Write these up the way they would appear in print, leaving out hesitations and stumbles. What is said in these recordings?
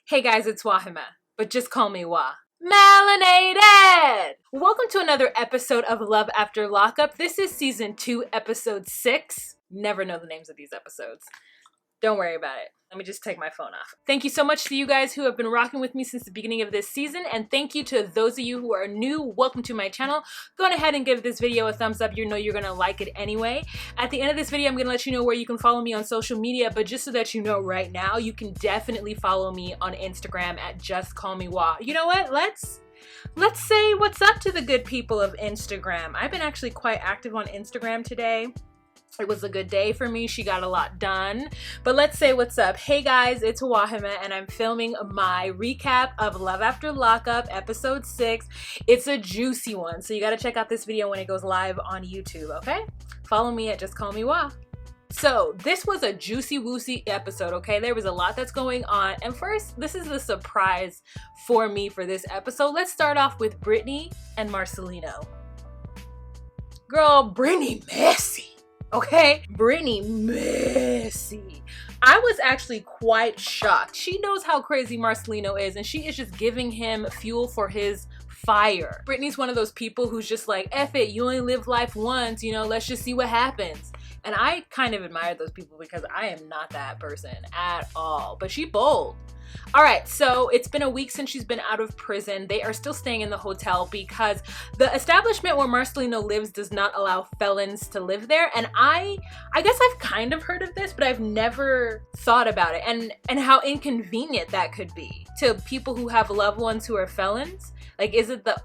Hey guys, it's Wahima, but just call me Wah. Melanated! Welcome to another episode of Love After Lockup. This is season 2, episode 6. Never know the names of these episodes. Don't worry about it. Let me just take my phone off. Thank you so much to you guys who have been rocking with me since the beginning of this season, and thank you to those of you who are new. Welcome to my channel. Go on ahead and give this video a thumbs up. You know you're gonna like it anyway. At the end of this video, I'm gonna let you know where you can follow me on social media, but just so that you know right now, you can definitely follow me on Instagram at justcallmewah. You know what? Let's say what's up to the good people of Instagram. I've been actually quite active on Instagram today. It was a good day for me. She got a lot done. But let's say what's up. Hey guys, it's Wahima and I'm filming my recap of Love After Lockup episode 6. It's a juicy one, so you gotta check out this video when it goes live on YouTube, okay? Follow me at Just Call Me Wah. So this was a juicy-woosy episode, okay? There was a lot that's going on. And first, this is the surprise for me for this episode. Let's start off with Brittany and Marcelino. Girl, Brittany messy. Okay, Brittany messy. I was actually quite shocked. She knows how crazy Marcelino is, and she is just giving him fuel for his fire. Brittany's one of those people who's just like, F it, you only live life once, you know, let's just see what happens. And I kind of admire those people because I am not that person at all, but she bold. All right, so it's been a week since she's been out of prison. They are still staying in the hotel because the establishment where Marcelino lives does not allow felons to live there. And I guess I've kind of heard of this, but I've never thought about it and how inconvenient that could be to people who have loved ones who are felons. Like, is it the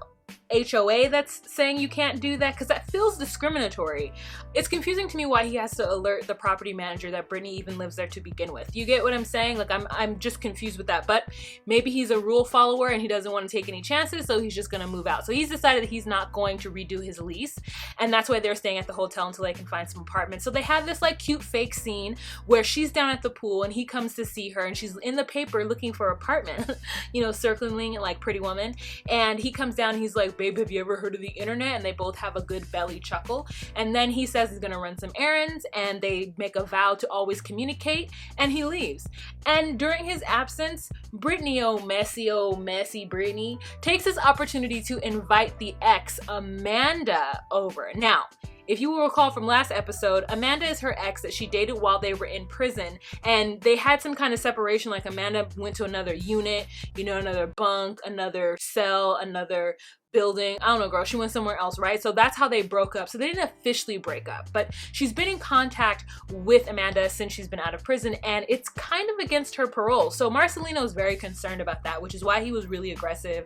HOA that's saying you can't do that? Because that feels discriminatory. It's confusing to me why he has to alert the property manager that Brittany even lives there to begin with. You get what I'm saying? Like, I'm just confused with that. But maybe he's a rule follower and he doesn't want to take any chances, so he's just gonna move out. So he's decided that he's not going to redo his lease, and that's why they're staying at the hotel until they can find some apartments. So they have this like cute fake scene where she's down at the pool and he comes to see her and she's in the paper looking for an apartment, you know, circling like Pretty Woman. And he comes down and he's like, babe, have you ever heard of the internet? And they both have a good belly chuckle. And then he says he's gonna run some errands, and they make a vow to always communicate, and he leaves. And during his absence, Brittany, oh messy Brittany, takes this opportunity to invite the ex, Amanda, over. Now, if you will recall from last episode, Amanda is her ex that she dated while they were in prison, and they had some kind of separation. Like, Amanda went to another unit, you know, another bunk, another cell, another building. I don't know, girl, she went somewhere else, right? So that's how they broke up. So they didn't officially break up, but she's been in contact with Amanda since she's been out of prison, and it's kind of against her parole. So Marcelino is very concerned about that, which is why he was really aggressive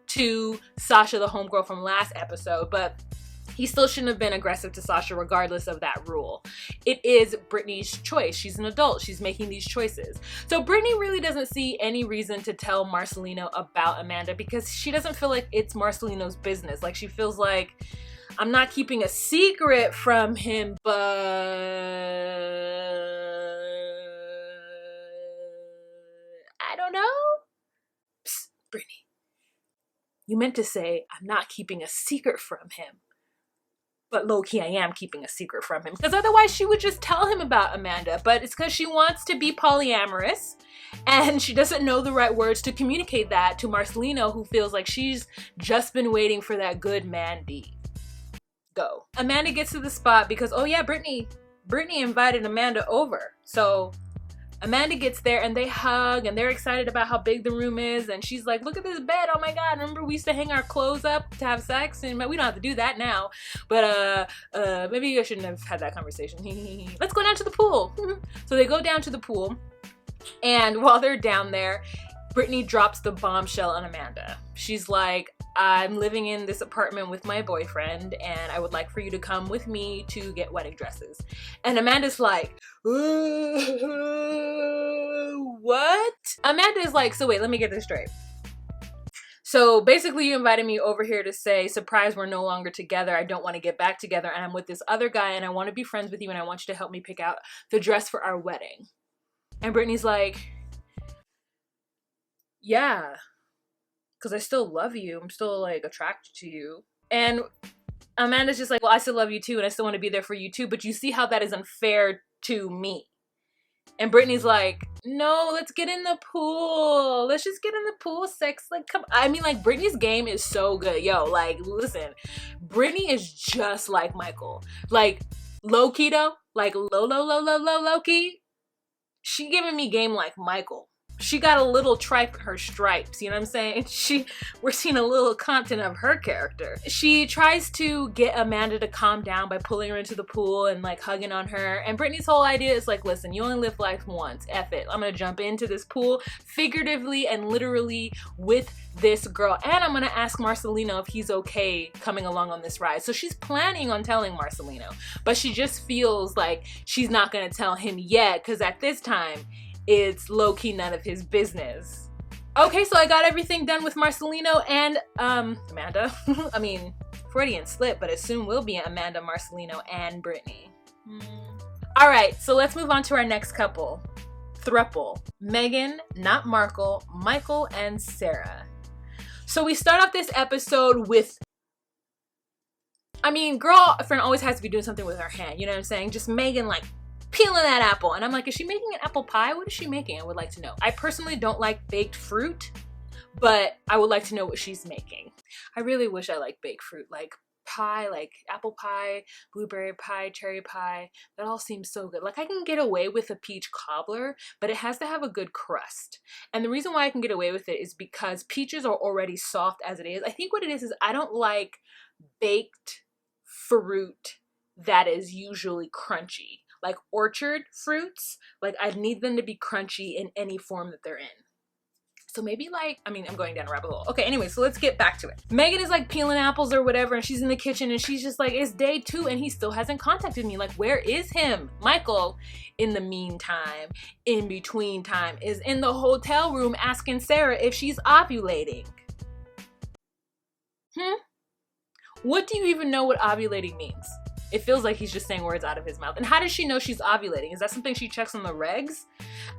to Sasha, the homegirl from last episode. But he still shouldn't have been aggressive to Sasha regardless of that rule. It is Brittany's choice. She's an adult. She's making these choices. So Brittany really doesn't see any reason to tell Marcelino about Amanda because she doesn't feel like it's Marcelino's business. Like, she feels like, I'm not keeping a secret from him, but I don't know. Psst, Brittany, you meant to say, I'm not keeping a secret from him. But low-key, I am keeping a secret from him. Because otherwise, she would just tell him about Amanda. But it's because she wants to be polyamorous. And she doesn't know the right words to communicate that to Marcelino, who feels like she's just been waiting for that good man D. Go. Amanda gets to the spot because, oh yeah, Brittany invited Amanda over. So Amanda gets there and they hug and they're excited about how big the room is, and she's like, look at this bed, oh my god, remember we used to hang our clothes up to have sex, and we don't have to do that now, but maybe I shouldn't have had that conversation. Let's go down to the pool. So they go down to the pool, and while they're down there, Brittany drops the bombshell on Amanda. She's like, I'm living in this apartment with my boyfriend and I would like for you to come with me to get wedding dresses. And Amanda's like, what? Amanda is like, so wait, let me get this straight. So basically you invited me over here to say, surprise, we're no longer together. I don't want to get back together and I'm with this other guy and I want to be friends with you and I want you to help me pick out the dress for our wedding. And Brittany's like, yeah, because I still love you. I'm still like attracted to you. And Amanda's just like, well, I still love you too and I still want to be there for you too, but you see how that is unfair to me. And Brittany's like, no, let's get in the pool. Let's just get in the pool, sex. Like, come. I mean, like, Brittany's game is so good. Yo, like, listen, Brittany is just like Michael. Like, low-key though, like, low-key, she giving me game like Michael. She got a little tripe in her stripes, you know what I'm saying? We're seeing a little content of her character. She tries to get Amanda to calm down by pulling her into the pool and like hugging on her. And Brittany's whole idea is like, listen, you only live life once. F it. I'm gonna jump into this pool figuratively and literally with this girl. And I'm gonna ask Marcelino if he's okay coming along on this ride. So she's planning on telling Marcelino, but she just feels like she's not gonna tell him yet because at this time, it's low-key none of his business. Okay, so I got everything done with Marcelino and Amanda. I mean, Freudian slip, but it soon will be Amanda, Marcelino, and Brittany. All right, so let's move on to our next couple. Thruple. Megan, not Markle, Michael, and Sarah. So we start off this episode with, I mean, girlfriend always has to be doing something with her hand, you know what I'm saying? Just Megan, like, peeling that apple. And I'm like, is she making an apple pie? What is she making? I would like to know. I personally don't like baked fruit, but I would like to know what she's making. I really wish I liked baked fruit, like pie, like apple pie, blueberry pie, cherry pie. That all seems so good. Like I can get away with a peach cobbler, but it has to have a good crust. And the reason why I can get away with it is because peaches are already soft as it is. I think what it is I don't like baked fruit that is usually crunchy. Like orchard fruits, like I need them to be crunchy in any form that they're in. So maybe like, I mean, I'm going down a rabbit hole. Okay, anyway, so let's get back to it. Megan is like peeling apples or whatever, and she's in the kitchen and she's just like, it's day 2 and he still hasn't contacted me. Like, where is him? Michael, in the meantime, in between time, is in the hotel room asking Sarah if she's ovulating. What do you even know what ovulating means? It feels like he's just saying words out of his mouth. And how does she know she's ovulating? Is that something she checks on the regs?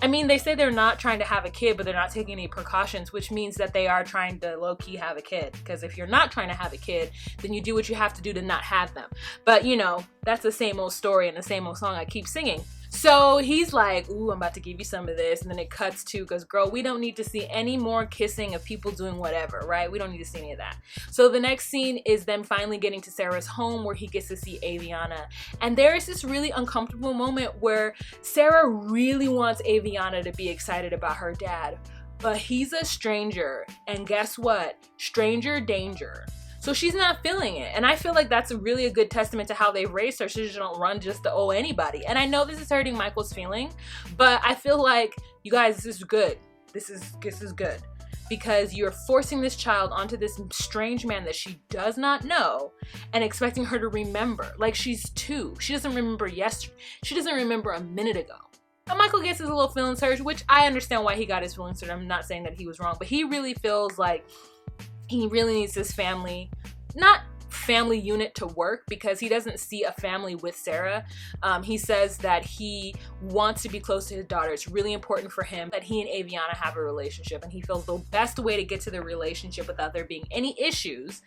I mean, they say they're not trying to have a kid, but they're not taking any precautions, which means that they are trying to low-key have a kid. Because if you're not trying to have a kid, then you do what you have to do to not have them. But, you know, that's the same old story and the same old song I keep singing. So he's like, ooh, I'm about to give you some of this. And then it cuts to, because girl, we don't need to see any more kissing of people doing whatever, right? We don't need to see any of that. So the next scene is them finally getting to Sarah's home where he gets to see Aviana. And there is this really uncomfortable moment where Sarah really wants Aviana to be excited about her dad. But he's a stranger. And guess what? Stranger danger. So she's not feeling it. And I feel like that's really a good testament to how they've raised her. She just don't run just to owe anybody. And I know this is hurting Michael's feeling, but I feel like, you guys, this is good. This is good. Because you're forcing this child onto this strange man that she does not know and expecting her to remember. Like she's 2. She doesn't remember yesterday. She doesn't remember a minute ago. And Michael gets his little feelings hurt, which I understand why he got his feelings hurt. I'm not saying that he was wrong, but he really feels like he really needs his family, not family unit to work, because he doesn't see a family with Sarah. He says that he wants to be close to his daughter. It's really important for him that he and Aviana have a relationship, and he feels the best way to get to the relationship without there being any issues,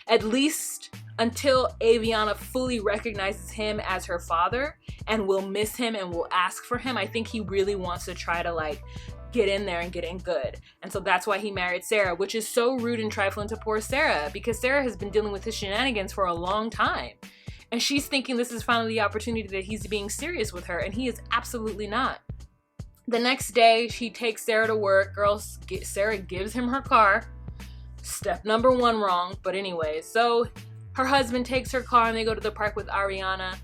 at least until Aviana fully recognizes him as her father and will miss him and will ask for him. I think he really wants to try to like get in there and get in good. And so that's why he married Sarah, which is so rude and trifling to poor Sarah, because Sarah has been dealing with his shenanigans for a long time. And she's thinking this is finally the opportunity that he's being serious with her, and he is absolutely not. The next day, she takes Sarah to work. Sarah gives him her car. Step number 1 wrong, but anyway, so her husband takes her car and they go to the park with Aviana,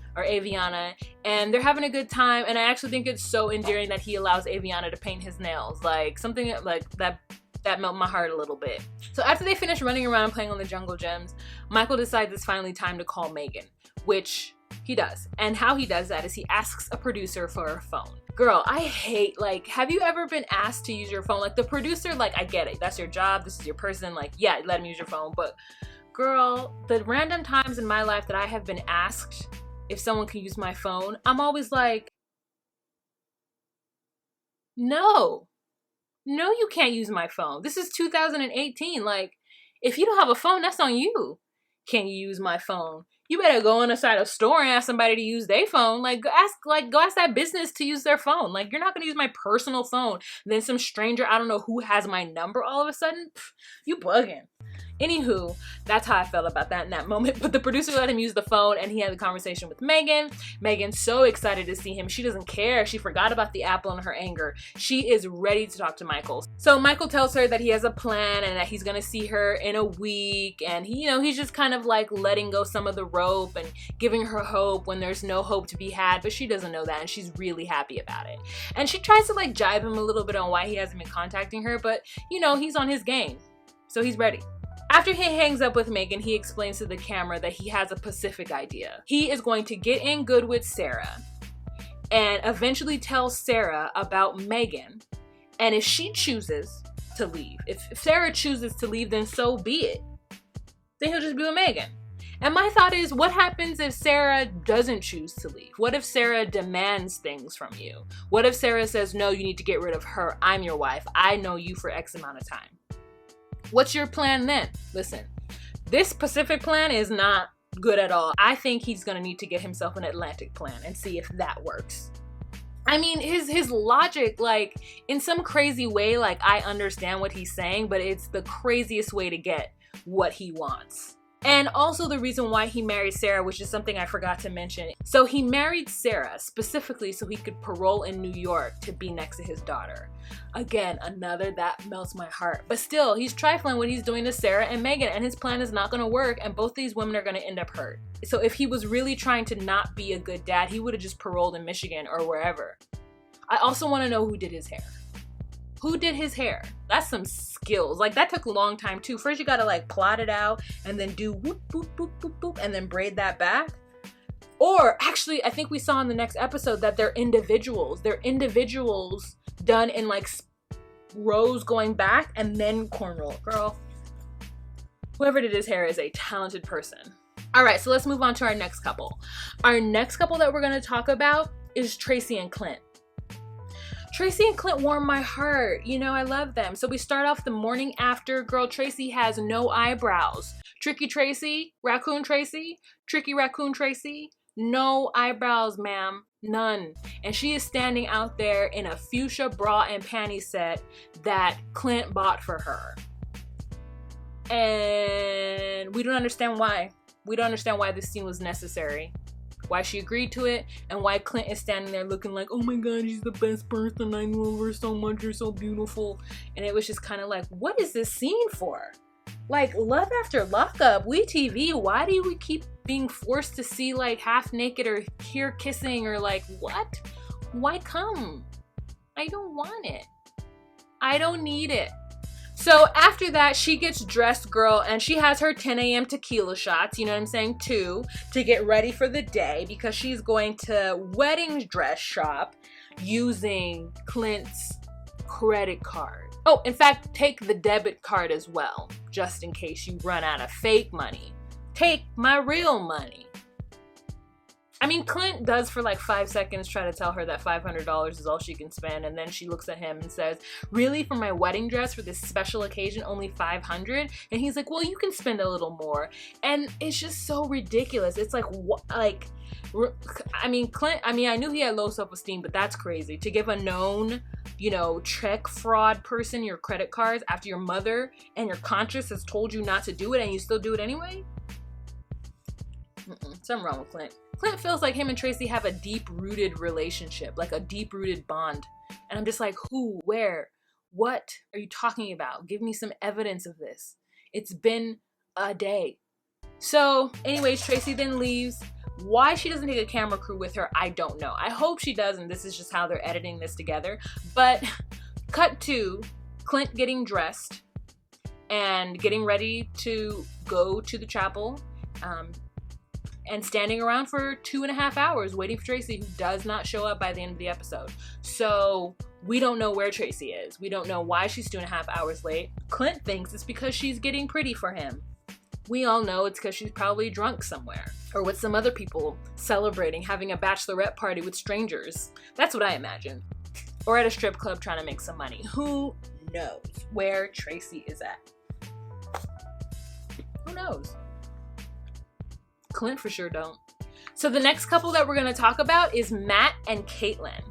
and they're having a good time. And I actually think it's so endearing that he allows Aviana to paint his nails. Like something like that melted my heart a little bit. So after they finish running around playing on the jungle gyms, Michael decides it's finally time to call Megan, which he does. And how he does that is he asks a producer for a phone. Girl, I hate, like, have you ever been asked to use your phone? Like the producer, like, I get it. That's your job. This is your person. Like, yeah, let him use your phone. But girl, the random times in my life that I have been asked if someone can use my phone, I'm always like, no, you can't use my phone. This is 2018. Like, if you don't have a phone, that's on you. Can you use my phone? You better go inside a store and ask somebody to use their phone. Go ask that business to use their phone. Like, you're not gonna use my personal phone. Then some stranger, I don't know who has my number all of a sudden. Pff, you bugging. Anywho, that's how I felt about that in that moment. But the producer let him use the phone and he had a conversation with Megan. Megan's so excited to see him. She doesn't care. She forgot about the apple in her anger. She is ready to talk to Michael. So Michael tells her that he has a plan and that he's gonna see her in a week. And he's just kind of like letting go some of the rope and giving her hope when there's no hope to be had. But she doesn't know that and she's really happy about it. And she tries to like jibe him a little bit on why he hasn't been contacting her. But he's on his game. So he's ready. After he hangs up with Megan, he explains to the camera that he has a specific idea. He is going to get in good with Sarah and eventually tell Sarah about Megan. And if she chooses to leave, if Sarah chooses to leave, then so be it. Then he'll just be with Megan. And my thought is, what happens if Sarah doesn't choose to leave? What if Sarah demands things from you? What if Sarah says, no, you need to get rid of her. I'm your wife. I know you for X amount of time. What's your plan then? Listen, this Pacific plan is not good at all. I think he's gonna need to get himself an Atlantic plan and see if that works. I mean, his logic, like, in some crazy way, like, I understand what he's saying, but it's the craziest way to get what he wants. And also the reason why he married Sarah, which is something I forgot to mention. So he married Sarah specifically so he could parole in New York to be next to his daughter. Again, another that melts my heart. But still, he's trifling what he's doing to Sarah and Megan, and his plan is not going to work, and both these women are going to end up hurt. So if he was really trying to not be a good dad, he would have just paroled in Michigan or wherever. I also want to know who did his hair. Who did his hair? That's some skills. Like, that took a long time too. First you gotta like plot it out and then do whoop, boop, boop, boop, boop, and then braid that back. Or actually, I think we saw in the next episode that they're individuals. They're individuals done in like rows going back and then cornrow. Girl, whoever did his hair is a talented person. All right, so let's move on to our next couple. Our next couple that we're gonna talk about is Tracy and Clint. Tracy and Clint warm my heart. I love them. So we start off the morning after. Girl, Tracy has no eyebrows. Tricky Tracy, Raccoon Tracy, Tricky Raccoon Tracy, no eyebrows, ma'am. None. And she is standing out there in a fuchsia bra and panty set that Clint bought for her. And we don't understand why. We don't understand why this scene was necessary. Why she agreed to it, and why Clint is standing there looking like, oh my god, she's the best person, I love her so much, you're so beautiful. And it was just kind of like, what is this scene for? Like, Love After Lockup, we TV, why do we keep being forced to see like half naked or hear kissing or like, what? Why come? I don't want it. I don't need it. So after that, she gets dressed, girl, and she has her 10 a.m. tequila shots, you know what I'm saying, 2, to get ready for the day because she's going to wedding dress shop using Clint's credit card. Oh, in fact, take the debit card as well, just in case you run out of fake money. Take my real money. I mean, Clint does for like 5 seconds try to tell her that $500 is all she can spend, and then she looks at him and says, really, for my wedding dress for this special occasion, only $500? And he's like, well, you can spend a little more. And it's just so ridiculous. It's like, Clint, I knew he had low self-esteem, but that's crazy. To give a known, check fraud person your credit cards after your mother and your conscience has told you not to do it and you still do it anyway? Something wrong with Clint. Clint feels like him and Tracy have a deep-rooted relationship, like a deep-rooted bond. And I'm just like, who, where, what are you talking about? Give me some evidence of this. It's been a day. So anyways, Tracy then leaves. Why she doesn't take a camera crew with her, I don't know. I hope she does, and this is just how they're editing this together. But cut to Clint getting dressed and getting ready to go to the chapel. And standing around for 2.5 hours waiting for Tracy, who does not show up by the end of the episode. So we don't know where Tracy is. We don't know why she's 2.5 hours late. Clint thinks it's because she's getting pretty for him. We all know it's because she's probably drunk somewhere or with some other people celebrating, having a bachelorette party with strangers. That's what I imagine. Or at a strip club trying to make some money. Who knows where Tracy is at? Who knows? Clint for sure don't. So the next couple that we're gonna talk about is Matt and Caitlin.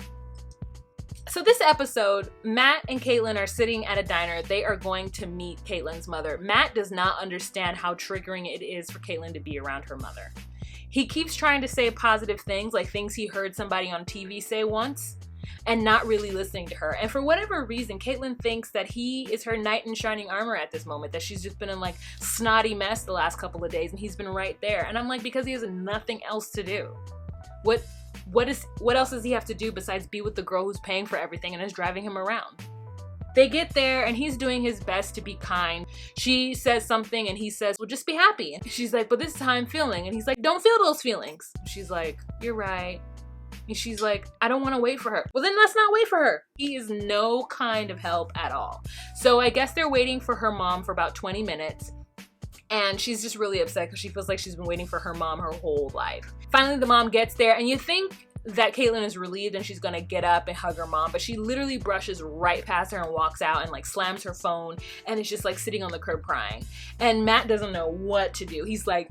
So this episode, Matt and Caitlin are sitting at a diner. They are going to meet Caitlin's mother. Matt does not understand how triggering it is for Caitlin to be around her mother. He keeps trying to say positive things, like things he heard somebody on TV say once, and not really listening to her. And for whatever reason, Caitlin thinks that he is her knight in shining armor at this moment, that she's just been in like snotty mess the last couple of days and he's been right there. And I'm like, because he has nothing else to do. What else does he have to do besides be with the girl who's paying for everything and is driving him around? They get there and he's doing his best to be kind. She says something and he says, well, just be happy. And she's like, but this is how I'm feeling. And he's like, don't feel those feelings. She's like, you're right. And she's like, I don't want to wait for her. Well, then let's not wait for her. He is no kind of help at all. So I guess they're waiting for her mom for about 20 minutes. And she's just really upset because she feels like she's been waiting for her mom her whole life. Finally, the mom gets there and you think that Caitlin is relieved and she's gonna get up and hug her mom, but she literally brushes right past her and walks out and like slams her phone and is just like sitting on the curb crying. And Matt doesn't know what to do. He's like,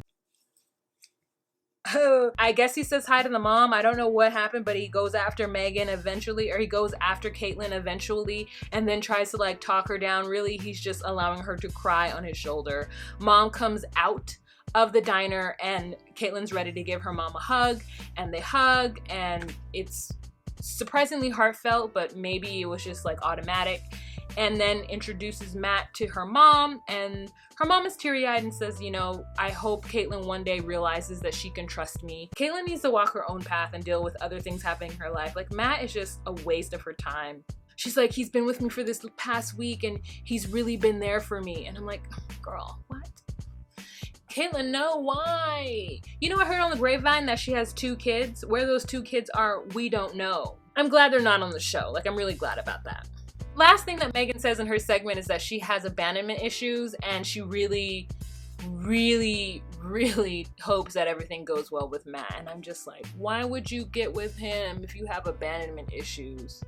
oh, I guess he says hi to the mom. I don't know what happened, but he goes after Megan eventually, or he goes after Caitlin eventually and then tries to like talk her down. Really, he's just allowing her to cry on his shoulder. Mom comes out of the diner and Caitlin's ready to give her mom a hug, and they hug and it's surprisingly heartfelt, but maybe it was just like automatic. And then introduces Matt to her mom, and her mom is teary-eyed and says, you know, I hope Caitlin one day realizes that she can trust me. Caitlin needs to walk her own path and deal with other things happening in her life. Like, Matt is just a waste of her time. She's like, he's been with me for this past week and he's really been there for me. And I'm like, girl, what? Caitlin, no, why? You know, I heard on the grapevine that she has 2 kids. Where those 2 kids are, we don't know. I'm glad they're not on the show. Like, I'm really glad about that. Last thing that Megan says in her segment is that she has abandonment issues and she really, really, really hopes that everything goes well with Matt. And I'm just like, why would you get with him if you have abandonment issues?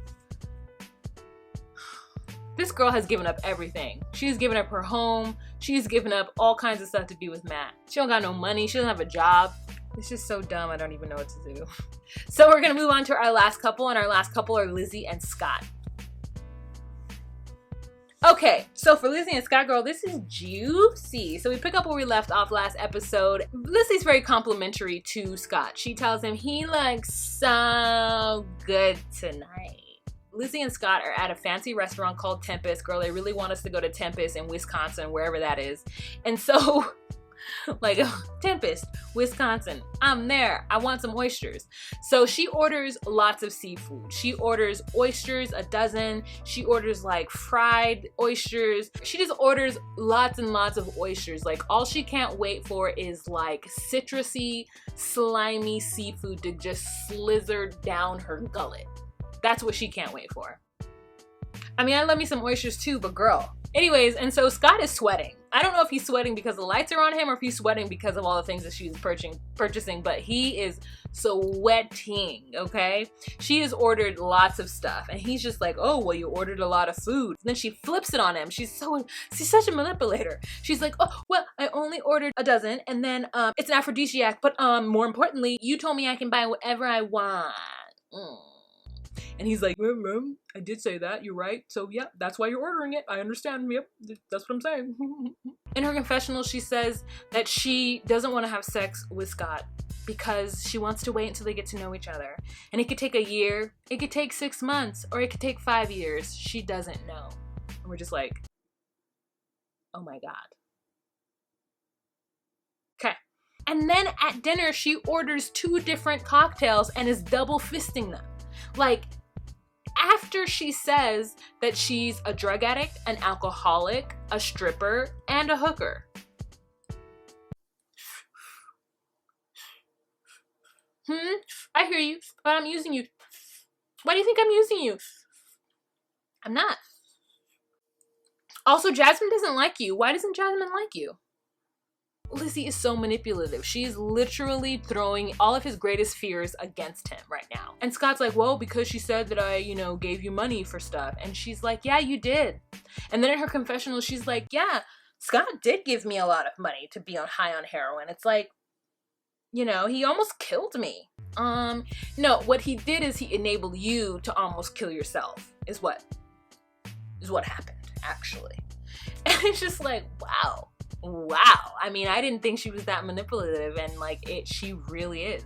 This girl has given up everything. She's given up her home. She's given up all kinds of stuff to be with Matt. She don't got no money. She doesn't have a job. It's just so dumb. I don't even know what to do. So we're gonna move on to our last couple, and our last couple are Lizzie and Scott. Okay, so for Lizzie and Scott, girl, this is juicy. So we pick up where we left off last episode. Lizzie's very complimentary to Scott. She tells him he looks so good tonight. Lizzie and Scott are at a fancy restaurant called Tempest. Girl, they really want us to go to Tempest in Wisconsin, wherever that is. And so, like, Tempest, Wisconsin, I'm there. I want some oysters. So she orders lots of seafood. She orders oysters, a dozen. She orders like fried oysters. She just orders lots and lots of oysters. Like, all she can't wait for is like citrusy, slimy seafood to just slither down her gullet. That's what she can't wait for. I mean, I love me some oysters too, but girl. Anyways, and so Scott is sweating. I don't know if he's sweating because the lights are on him or if he's sweating because of all the things that she's purchasing, but he is sweating, okay? She has ordered lots of stuff and he's just like, oh, well, you ordered a lot of food. And then she flips it on him. She's such a manipulator. She's like, oh, well, I only ordered a dozen and then it's an aphrodisiac, but more importantly, you told me I can buy whatever I want. And he's like, I did say that, you're right. So yeah, that's why you're ordering it. I understand, yep, that's what I'm saying. In her confessional, she says that she doesn't want to have sex with Scott because she wants to wait until they get to know each other. And it could take a year, it could take 6 months, or it could take 5 years. She doesn't know. And we're just like, oh my God. Okay. And then at dinner, she orders 2 different cocktails and is double fisting them. Like, after she says that she's a drug addict, an alcoholic, a stripper, and a hooker. I hear you, but I'm using you. Why do you think I'm using you? I'm not. Also, Jasmine doesn't like you. Why doesn't Jasmine like you? Lizzie is so manipulative. She's literally throwing all of his greatest fears against him right now. And Scott's like, well, because she said that I, gave you money for stuff. And she's like, yeah, you did. And then in her confessional, she's like, yeah, Scott did give me a lot of money to be high on heroin. It's like, You know, he almost killed me. No, what he did is he enabled you to almost kill yourself, is what happened, actually. And it's just like, wow. I mean, I didn't think she was that manipulative, and like she really is.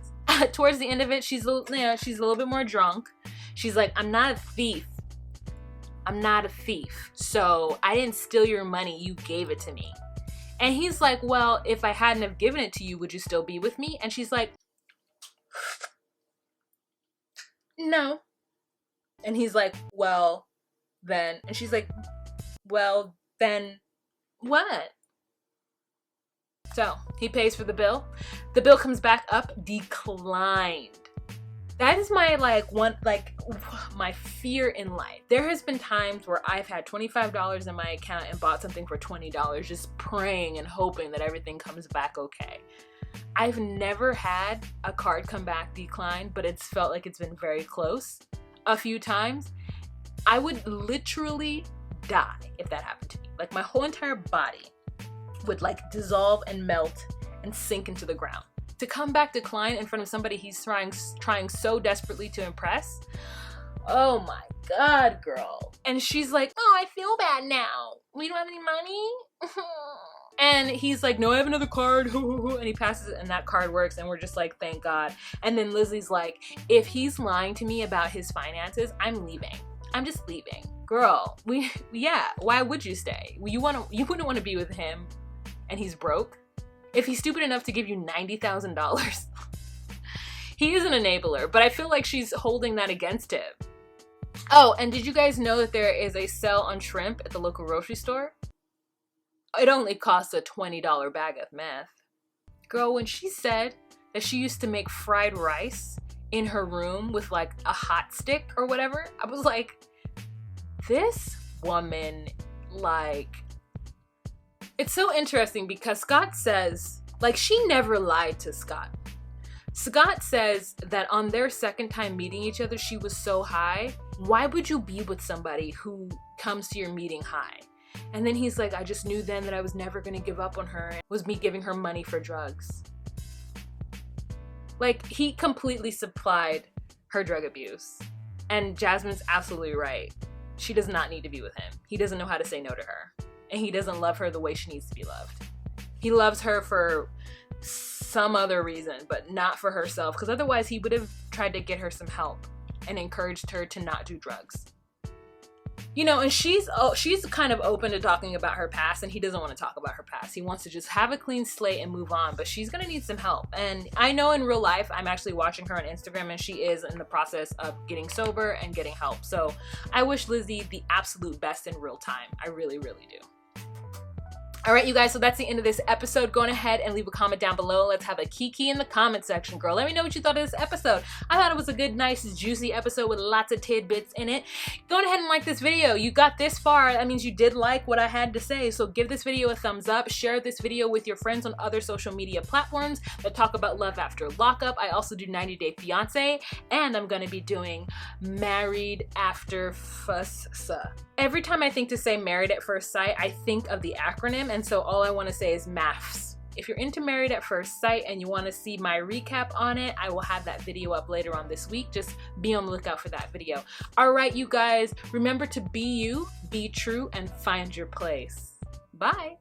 Towards the end of it, she's a little bit more drunk. She's like, I'm not a thief. So I didn't steal your money. You gave it to me. And he's like, well, if I hadn't have given it to you, would you still be with me? And she's like, no. And he's like, well, then. And she's like, well, then what? So he pays for the bill. The bill comes back up, declined. That is my my fear in life. There has been times where I've had $25 in my account and bought something for $20, just praying and hoping that everything comes back okay. I've never had a card come back declined, but it's felt like it's been very close a few times. I would literally die if that happened to me. Like, my whole entire body would like dissolve and melt and sink into the ground. To come back decline in front of somebody he's trying so desperately to impress. Oh my God, girl. And she's like, oh, I feel bad now. We don't have any money? And he's like, no, I have another card. And he passes it and that card works. And we're just like, thank God. And then Lizzie's like, if he's lying to me about his finances, I'm leaving. I'm just leaving. Girl, why would you stay? You wouldn't want to be with him and he's broke. If he's stupid enough to give you $90,000, he is an enabler, but I feel like she's holding that against him. Oh, and did you guys know that there is a sale on shrimp at the local grocery store? It only costs a $20 bag of meth. Girl, when she said that she used to make fried rice in her room with like a hot stick or whatever, I was like, this woman, like... It's so interesting because Scott says, like, she never lied to Scott. Scott says that on their second time meeting each other, she was so high. Why would you be with somebody who comes to your meeting high? And then he's like, I just knew then that I was never going to give up on her. It was me giving her money for drugs. Like, he completely supplied her drug abuse. And Jasmine's absolutely right. She does not need to be with him. He doesn't know how to say no to her. And he doesn't love her the way she needs to be loved. He loves her for some other reason, but not for herself, because otherwise he would have tried to get her some help and encouraged her to not do drugs. You know, and she's kind of open to talking about her past, and he doesn't want to talk about her past. He wants to just have a clean slate and move on, but she's going to need some help. And I know in real life, I'm actually watching her on Instagram, and she is in the process of getting sober and getting help. So I wish Lizzie the absolute best in real time. I really, really do. All right, you guys, so that's the end of this episode. Go on ahead and leave a comment down below. Let's have a kiki in the comment section, girl. Let me know what you thought of this episode. I thought it was a good, nice, juicy episode with lots of tidbits in it. Go on ahead and like this video. You got this far. That means you did like what I had to say. So give this video a thumbs up. Share this video with your friends on other social media platforms that talk about love after lockup. I also do 90 Day Fiance, and I'm going to be doing Married After FSSA. Every time I think to say Married at First Sight, I think of the acronym, and so all I want to say is MAFS. If you're into Married at First Sight and you want to see my recap on it, I will have that video up later on this week. Just be on the lookout for that video. All right, you guys, remember to be you, be true, and find your place. Bye.